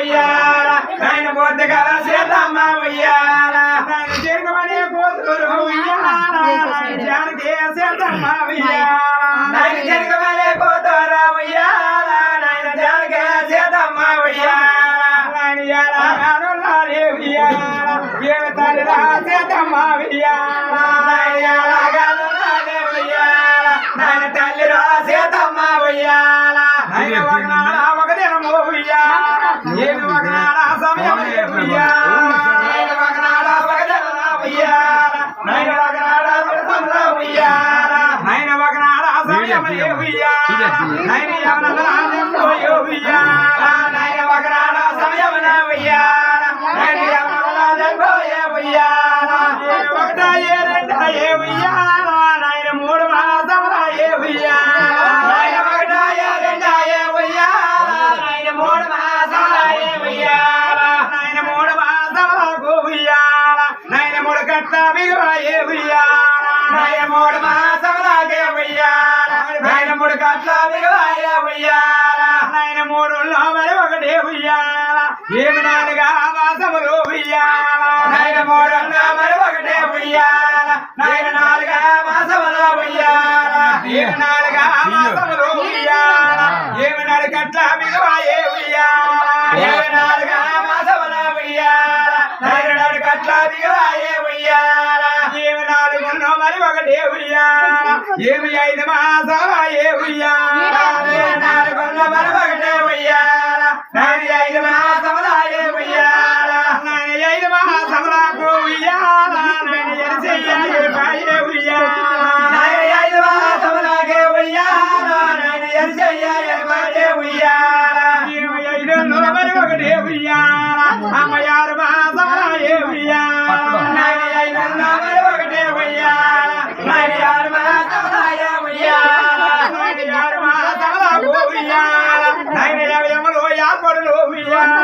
ఉయ్యాల నాయన పొద్దుగల సీతమ్మ ఉయ్యాల నాయన చెరుకుమని కూతురు ఉయ్యాల జానకి సీతమ్మ ఉయ్యాల నాయన చెరుకుమని కూతురు ఉయ్యాల నాయన జానకి సీతమ్మ ఉయ్యాల నాయన గానులాలి ఉయ్యాల ఏమి తల్లి సీతమ్మ ఉయ్యాల నాయన గానులాలి ఉయ్యాల నాయన తల్లి సీతమ్మ ఉయ్యాల నాయన వగనాల ఒక దినము ఉయ్యాల ఏమి వగనాల సమయం ఉయ్యాల నాయన వగనాల ఒక దినము ఉయ్యాల నాయన వగనాల సమయం ఉయ్యాల నాయన వగనాల సమయం ఉయ్యాల నాయన యవనరాజంలో ఉయ్యాల నాయన వగనాల సమయం ఉయ్యాల నాయన యవనరాజంలో ఉయ్యాల ఒకటాయే రెండాయే ఉయ్యాల నాయన మూడు మాసముల ఉయ్యాల నాయన ఒకటాయే రెండాయే ఉయ్యాల నాయన మూడు మాసముల ఉయ్యాల నాయన మూడు మాసములకు ఉయ్యాల నాయన మూడు కట్ట మిగులాయే ఉయ్యాల నాయన మూడు మాసములకే ఉయ్యాల నాయన మూడు కట్ట మిగులాయే ఉయ్యాల నాయన మూడు మరి ఒకటే ఉయ్యాల ఏమి నాలుగా మాసములు ఉయ్యాల నాయన మూడు మరి ఒకటే ఉయ్యాల నాయన నాలుగా మాసములు ఉయ్యాల ఏమి నాలుగా మాసములు ఉయ్యాల ఏమి నాలుగు కట్ల మిగులాయే ఉయ్యాల ఏమి నాలుగా మాసముల ఉయ్యాల నాయన నాలుగు కట్ల మిగులాయే ఉయ్యాల ఏమి నాలుగు మరి ఒకటే ఉయ్యాల ఏమి 5 మాసాలే ఉయ్యాల నాలుగు మరి ఒకటే ఉయ్యాల నాయన 5 మాసములే ఉయ్యాల నాయన 5 మాసములకు ఉయ్యాల నాయన ఎరిసయ్యే ఉయ్యాల నాయన 5 మాసములకే ఉయ్యాల నాయన ఎరిసయ్యే ఉయ్యాల ఏమి 5 మరి ఒకటే ఉయ్యాల అమ్మ 6 మాసములే ఉయ్యాల నాయన 5 మరి ఒకటే ఉయ్యాల నాయన 6 మాసములే ఉయ్యాల నాయన 6 మాసములకు ఉయ్యాల నాయన యవయములు యాపడులు ఉయ్యాల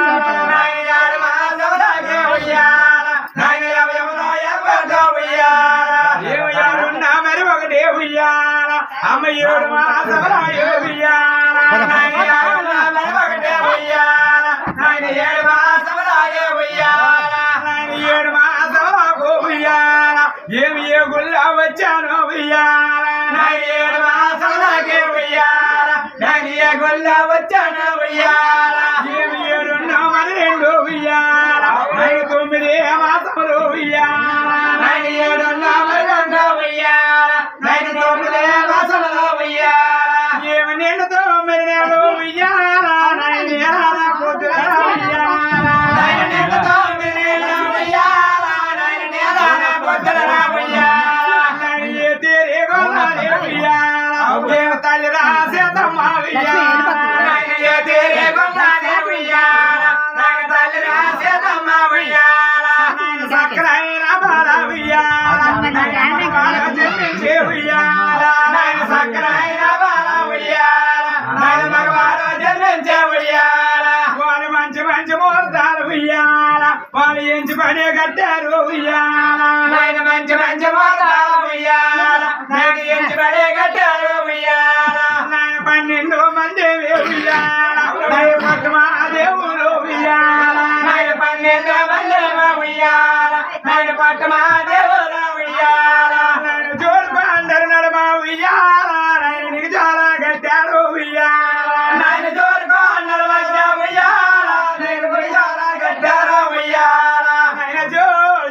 నాయన 6 మాసములకే ఉయ్యాల నాయన యవయములు యాపడులు ఉయ్యాల ఏమి 6 మరి ఒకటే ఉయ్యాల అమ్మ 7 మాసములే ఉయ్యాల నాయన 7 మరి ఒకటే ఉయ్యాల నాయన 7 మాసములే ఉయ్యాల నాయన 7 మాసములకు ఉయ్యాల ఏమి ఏ గుళ్ళ వచ్చాను ఉయ్యాల నాయన 7 మాసములకే ఉయ్యాల నాయన ఏ గుళ్ళ వచ్చాను ఉయ్యాల ఏమి 7 మరి 2 ఉయ్యాల నాయన 9 మాసములు ఉయ్యాల నాయన 7 మరి 2 ఉయ్యాల నాయన 9 మాసములు ఉయ్యాల ఏమి నిండు 9 నెలలు ఉయ్యాల నాయన ఏడాది పొద్దుల ఉయ్యాల నాయన నిండు 9 నెలలు ఉయ్యాల నాయన ఏడాది పొద్దుల ఉయ్యాల నాయన ఏ తీరే గొల్లాలి ఉయ్యాల ఏ తల్లి సీతమ్మ ఉయ్యాల నాయన ఏ తీరే గొల్లాలి ఉయ్యాల నాయన తల్లి సీతమ్మ ఉయ్యాల నాయన సక్కరైన బాల ఉయ్యాల నాయన బాల జన్మించే ఉయ్యాల నాయన సక్కరైన బాల ఉయ్యాల నాయన మగవారు జన్మించే ఉయ్యాల వాళ్ళు మంచి మంచి ముహూర్తాలు ఉయ్యాల వాళ్ళు ఎంచి పని కట్టారు ఉయ్యాల నాయన మంచి మంచి ముహూర్తాలు ఉయ్యాల నాయన ఎంచి పని కట్టారు ఉయ్యాల నాయన 12 మంది ఉయ్యాల నాయన పట్టుమా దేవుడు ఉయ్యాల నాయన 12 మంది ఉయ్యాల నాయన పట్టుమా దేవుడు ఉయ్యాల నాయన జోడుకు అందరు నడమ ఉయ్యాల నాయన నీకు చాలా కట్టారు ఉయ్యాల నాయన జోడుకు అందరు వచ్చా ఉయ్యాల నీకు చాలా కట్టారు ఉయ్యాల నాయన జో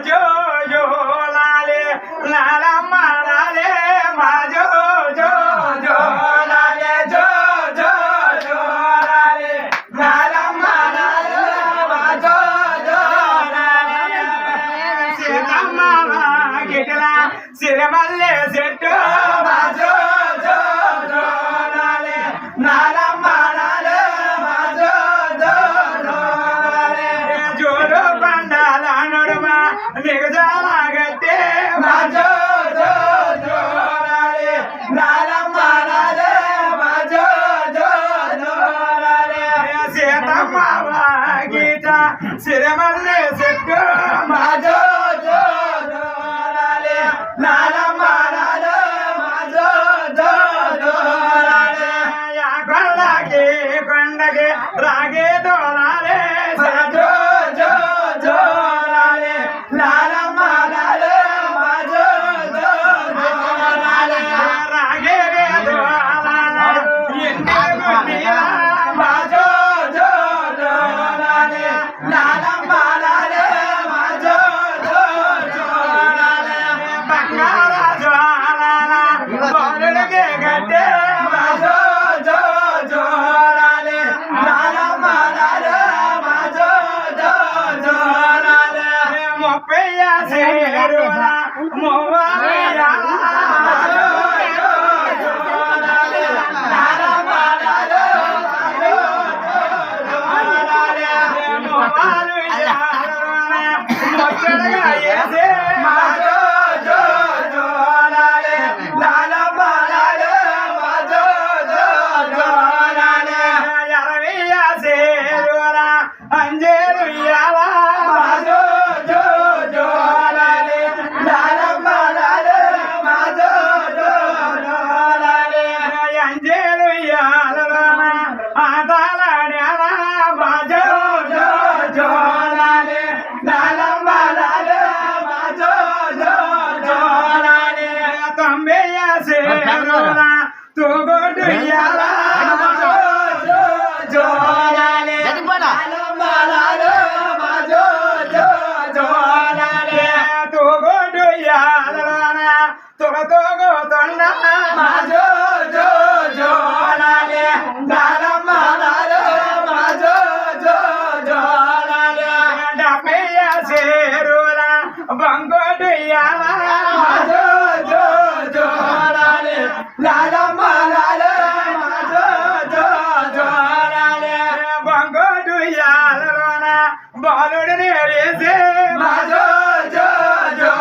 జో జో లాలే లాలమ్మ లాలే మా జో జో జో లాలే జో జో జో లాలే లాలమ్మ లాలే మా జో జో లాలే సీతమ్మ గిటల సిరమల్లె చెట్టు మా జో జో జో లాలే నాలమ్మ లాలే మా జో జో జో లాలే జోడు పండాల నడుమ నీకు చాలా గట్టే మా జో జో జో లాలే నాలమ్మ లాలే మా జో జో జో లాలే సీతమ్మ గీత సిరమల్లె చెట్టు మా జో జో జో లాలే నాలమ్మ లాలే మా జో జో జో లాలే కొండకి రాగే దోలాలే బాలుడిని వేసే మాజో జో జో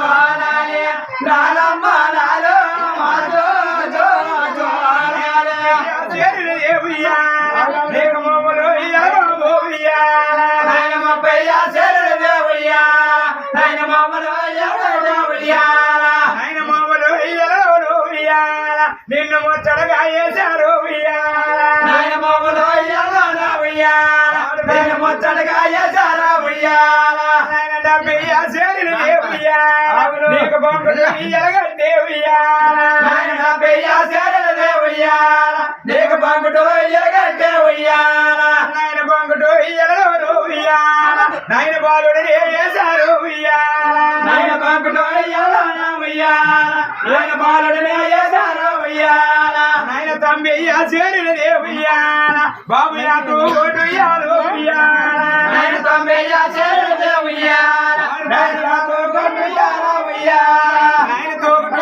నిన్ను ముచ్చటగా వేశారు నిన్ను ముచ్చటగా వేశారా డబ్బయ్యా చేరి నీకు పంపులు ఎలగట్టే డబ్బయ్యా చేరి నీకు పంపుడు ఎలగట్టే నాయన పంపుడు ఎలగరు నాయన బాలుడు వేశారు నాయన పంపుడు నాయన బాలుడు వేశారు నాయన తమ్మియ్య చేరి బాబు యాదు నాయన తమ్మియ్య చేరి నాయన తోడు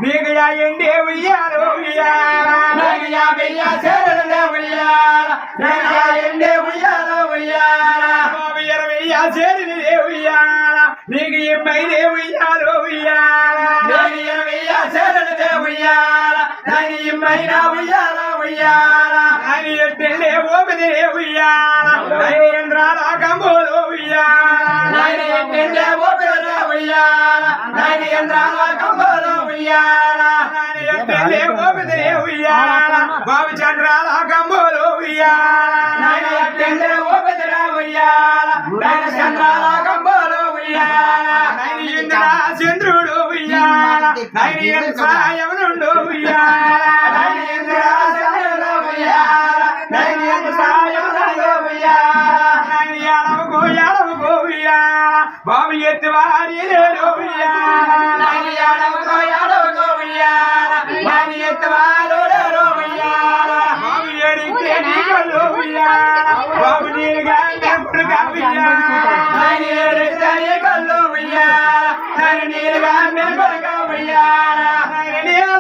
నీకు ఎండే ఉయ్యాలు ఎండే ఉయ్యాల నీకు ఎమ్మైదే ఉయ్యాలు ఎమ్మైనా ఉయ్యాల అని ఎట్టెళ్ళే ఓపిదే ఉయ్యాల ఎంద్రాల కంబోలు ఉయ్యాల ఎంద్రాల కంబోలు ఉయ్యాల ఓపిదే ఉయ్యాల బాబు చంద్రాల కంబోలు ఉయ్యాల ఓపిదిరా ఉయ్యాల చంద్రాల కంబోలు ఉయ్యాల ఇంద్ర చంద్రుడు ఉయ్యాల సాయమునుండు ఉయ్యాల బాబు ఎత్తి వారి బాబు ఎత్తి వారు బాబు ఎడితే నీళ్ళు బాబు నీరుగా నీరుగా నీళ్ళ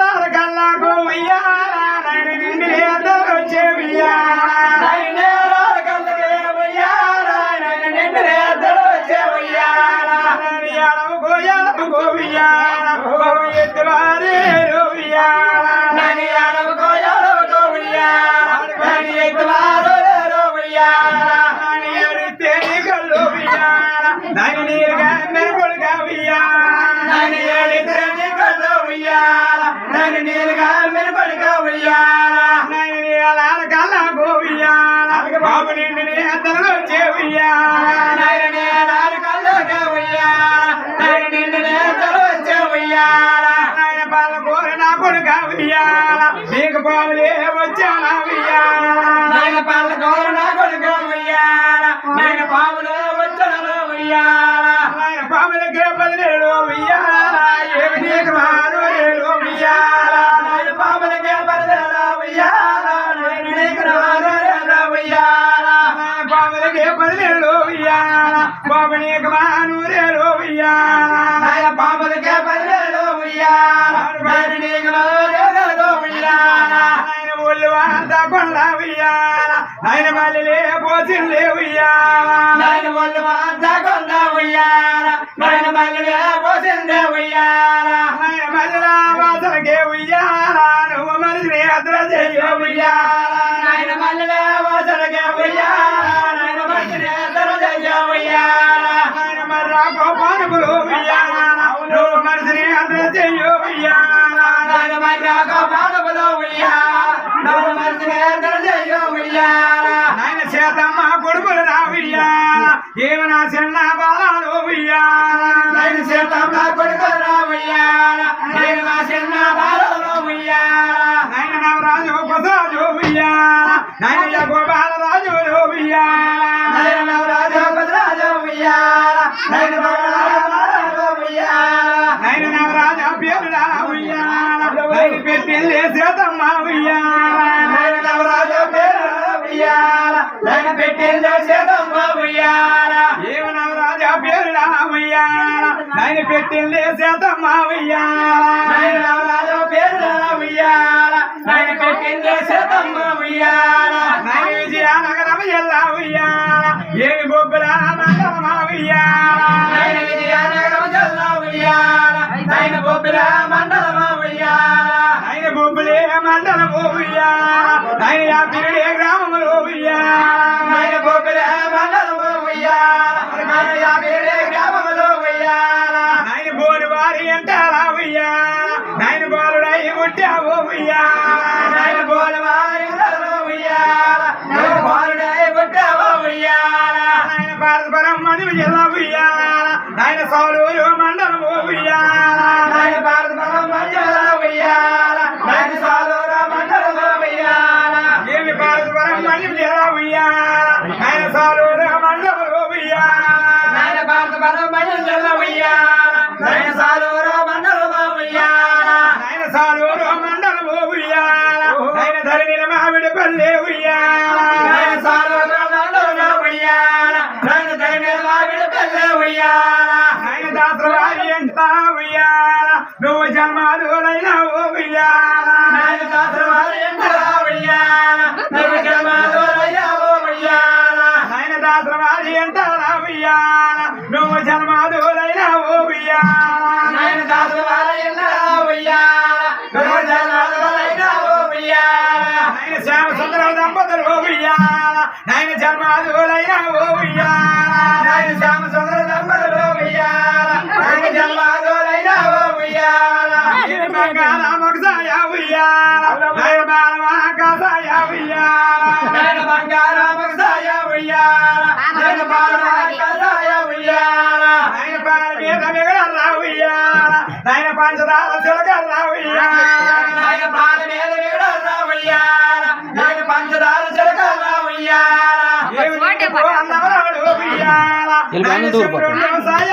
కల్లాకు వచ్చే బాబు నిండి నేతలు ఆయన పాల కోరిన కొడుక నీకు పాములే వచ్చానా ఆయన పాల కోరిన కొడుక నేను పాములే వచ్చాను ఆయన పాములకే బదిలేడు ఏమి నీకు మానూరేలు ఉయ్యాల నాయన పాపలకే పరదేలా ఉయ్యాల నాయన నీకు మానూరేలు ఉయ్యాల పాపలకే పరదేలు ఉయ్యాల బాబు నీకు మానూరేలు ఉయ్యాల నాయన పాపలకే పరదేలు ఉయ్యాల నాయన నీకు మానూరేలు ఉయ్యాల నాయన ఒళ్ళు అంతా కొండ ఉయ్యాల నాయన మల్లెలే పోసిల్లే ఉయ్యాల నాయన ఒళ్ళు అంతా కొండ ఉయ్యాల నాయన మల్లెలే పోసిందే ఉయ్యాల నాయన మల్లెల వాసనకే ఉయ్యాల నువ్వు మనిషిని అద్ర చెయ్య ఉయ్యాల నాయన మల్లెల వాసనకే ఉయ్యాల నాయన మనిషిని అద్ర చెయ్య ఉయ్యాల నాయన మర్రాకో పానుపులు ఉయ్యాల నువ్వు మనిషిని అద్ర చెయ్య ఉయ్యాల నాయన మర్రాకో పానుపులు ఉయ్యాల నువ్వు మనిషిని అద్ర చెయ్య ఉయ్యాల నాయన చేతమ్మ కొడుకులు రా ఉయ్యాల ఏమనా చిన్న బాలాలు ఉయ్యాల నాయన చేతమ్మ కొడుకులు రా ఉయ్యాల ఏమనా చిన్న బాలాలు ఉయ్యాల నాయన నవరాజు కొసరాజు ఉయ్యాల నాయన యగో బాలరాజు ఉయ్యాల నాయన నవరాజు కొసరాజు ఉయ్యాల నాయన బాలరాజు ఉయ్యాల నాయన నవరాజు పేరు రా ఉయ్యాల నాయన పెట్టింది చేతమ్మ ఉయ్యాల నాయన నవరాజు పేరు ఉయ్యాల నాయన పెట్టింది చేతమ్మ ఉయ్యాల ఏమ నవరాజు పేరు రా ఉయ్యాల నాయన పెట్టింది చేతమ్మ ఉయ్యాల నాయన నవరాజు పేరు రా ఉయ్యాల నాయన పెట్టింది చేతమ్మ ఉయ్యాల నాయన విజయనగరం జిల్లా ఉయ్యాల ఏమి బొబ్బుల మండలమ ఉయ్యాల నాయన విజయనగరం జిల్లా ఉయ్యాల నాయన బొబ్బుల మండలమ ఉయ్యాల నాయన బొబ్బులే మండలము ఉయ్యాల నాయన యాపిరిడే గ్రామములో ఉయ్యాల నాయన బొబ్బులే మండలము ఉయ్యాల నాయన యాపిరిడే గ్రామములో ఉయ్యాల నాయన బోరువారి అంటారా ఉయ్యాల నాయన బోలుడై ముట్టావు ఉయ్యాల నాయన బోలువారి ఉయ్యాల నాయన బోలుడై ముట్టావు ఉయ్యాల నాయన భారతపురం మధువు జిల్లా ఉయ్యాల నాయన సౌలూరు మండలము ఉయ్యాల నాయన భారతపురం జిల్లా ఉయ్యాల నాయన సౌలూరు మండలము ఉయ్యాల ఏమి భారతపురం మధువు జిల్లా ఉయ్యాల నాయన సౌలూరు మండలము ఉయ్యాల నాయన భారతపురం మధువు జిల్లా ఉయ్యాల నాయన సౌలూరు మండలము ఉయ్యాల నాయన సౌలూరు మండలము ఉయ్యాల నాయన ధరణిల మామిడి పల్లె ఉయ్యాల నాయన సౌలూరు మండలము ఉయ్యాల నాయన ధరణిల మామిడి పల్లె ఉయ్యాల నాయన దాసరాజు ఎంత ఉయ్యాల నువ్వు జన్మాదులైనావు ఉయ్యాల నాయన దాసరాజు ఎంత ఉయ్యాల నువ్వు జన్మాదులైనావు ఉయ్యాల నాయన దాసరాజు ఎంత ఉయ్యాల నువ్వు జన్మాదులైనావు ఉయ్యాల నాయన దాసరాజు ఎంత ఉయ్యాల నువ్వు జన్మాదులైనావు ఉయ్యాల నాయన శ్యామ సుందర దంపతులు ఉయ్యాల నాయన జన్మాదులైనావు ఉయ్యాల నాయన శ్యామ సుందర దంపతులు ఉయ్యాల నాయన జన్మాదులైనావు ఉయ్యాల బంగాళ మొగసాయ ఉయ్యాల నాయన బాలవాకాసాయ ఉయ్యాల నాయన బంగాళ మొగసాయ ఉయ్యాల నాయన బాలవాకాసాయ ఉయ్యాల నాయన పాల మీద మిగడల్లా ఉయ్యాల నాయన పంచదార చిలకల్లా ఉయ్యాల నాయన పాల మీద మిగడల్లా ఉయ్యాల నాయన పంచదార చిలకల్లా ఉయ్యాల అన్నవరాడు ఉయ్యాల నాయన చంద్రుడు సాయ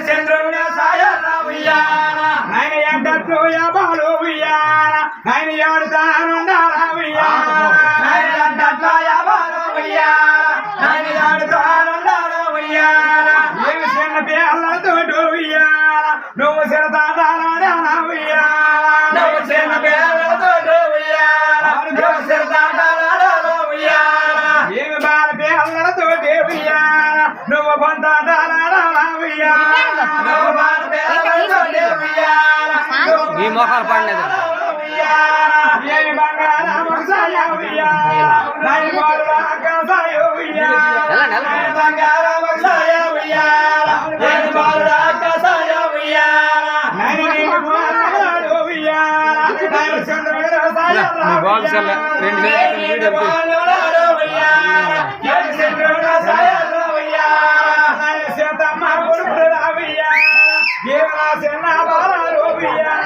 చంద్రుడు సాయ ఉయ్యాల నాయన ఎంటూ యాబాలు ఉయ్యాల నాయన ఏడుతానుండాలా ఉయ్యాల నాయన ఎంటూ యాబాలు ఉయ్యాల నాయన ఏడుతానుండాలా ఉయ్యాల ఏమి చిన్న పిల్లలతో ఉయ్యాల నువ్వు చిరతాడాలా ఉయ్యాల నువ్వు చిన్న పిల్లలతో ఉయ్యాల నువ్వు చిరతాడాలా ఉయ్యాల ఏమి బాల పిల్లలతో ఉయ్యాల నువ్వు పొందాడాలా ఉయ్యాల నువ్వు బాల పిల్లలతో ఉయ్యాల మీ మొఖాలు పడలేదు ఏమి బంగాళ మొగసాయ ఉయ్యాల నాయన బాలురాకాసాయ ఉయ్యాల బంగాళ మొగసాయ ఉయ్యాల నాయన బాలురాకాసాయ ఉయ్యాల నాయన నీకు బాలురాడు ఉయ్యాల నాయన చంద్రుడు సాయ ఉయ్యాల బాలురాడు ఉయ్యాల నాయన చంద్రుడు సాయ ఉయ్యాల నాయన సీతమ్మ కొడుకులు రా ఉయ్యాల ఏమనా చిన్న బాలాలు ఉయ్యాల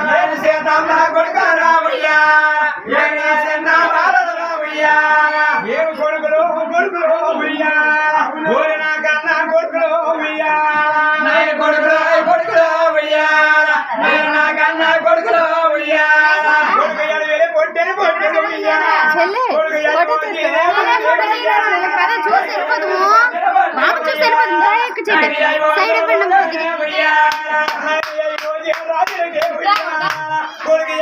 నాయన సీతమ్మ కొడుకు రా ఉయ్యాల ఏమనా చిన్న బాలలు రా ఉయ్యాల ఏమి కొడుకులు ఉయ్యాల ఊరిన కన్నా కొడుకులు చెల్లి ఫోటో చూసి వెళ్ళిపోదు బాబు చూసి వెళ్ళిపోదు బ్యాక్ చెల్లి సైడ్ ఇవ్వండి కొడుకు